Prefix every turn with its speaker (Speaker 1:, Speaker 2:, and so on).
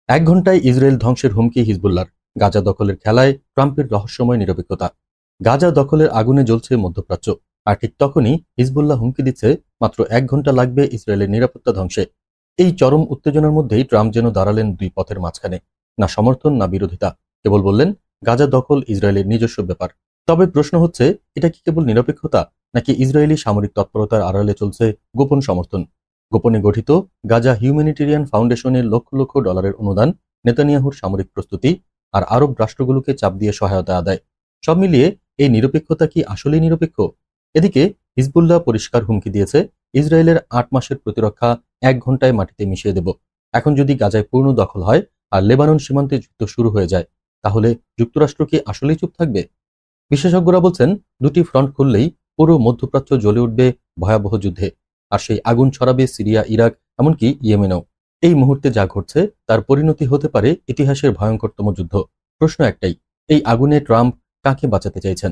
Speaker 1: এক ঘন্টায় ইসরায়েল ধ্বংসের হুমকি হিজবুল্লাহর। গাজা দখলের খেলায় ট্রাম্পের রহস্যময় নিরপেক্ষতা। গাজা দখলের আগুনে জ্বলছে মধ্যপ্রাচ্য, আর ঠিক তখনই হিজবুল্লাহ হুমকি দিচ্ছে মাত্র 1 ঘন্টা লাগবে ইসরায়েলের নিরাপত্তা ধ্বংসে। এই চরম উত্তেজনার মধ্যেই ট্রাম্প যেন দাঁড়ালেন দুই পথের মাঝখানে, না সমর্থন না বিরোধিতা। কেবল বললেন গাজা দখল ইসরায়েলের নিজস্ব ব্যাপার। তবে প্রশ্ন হচ্ছে, এটা কি কেবল নিরপেক্ষতা, নাকি ইসরায়েলি সামরিক তৎপরতার আড়ালে চলছে গোপন সমর্থন? গোপনে গঠিত গাজা হিউম্যানিটেরিয়ান ফাউন্ডেশনের লক্ষ লক্ষ ডলারের অনুদান, নেতানিয়াহুর সামরিক প্রস্তুতি, আর আরব রাষ্ট্রগুলোকে চাপ দিয়ে সহায়তা আদায়, সব মিলিয়ে এই নিরপেক্ষতা কি আসলেই নিরপেক্ষ? এদিকে হিজবুল্লাহ পরিষ্কার হুমকি দিয়েছে, ইসরায়েলের 8 মাসের প্রতিরক্ষা 1 ঘন্টায় মাটিতে মিশিয়ে দেব। এখন যদি গাজায় পূর্ণ দখল হয় আর লেবানন সীমান্তে যুদ্ধ শুরু হয়ে যায়, তাহলে যুক্তরাষ্ট্র কি আসলেই চুপ থাকবে? বিশেষজ্ঞরা বলছেন, দুটি ফ্রন্ট খুললেই পুরো মধ্যপ্রাচ্য জ্বলে উঠবে ভয়াবহ যুদ্ধে, আর সেই আগুন ছড়াবে সিরিয়া, ইরাক, এমনকি ইয়েমেনেও। এই মুহূর্তে যা ঘটছে তার পরিণতি হতে পারে ইতিহাসের ভয়ঙ্করতম যুদ্ধ। প্রশ্ন একটাই, এই আগুনে ট্রাম্প কাকে বাঁচাতে চাইছেন?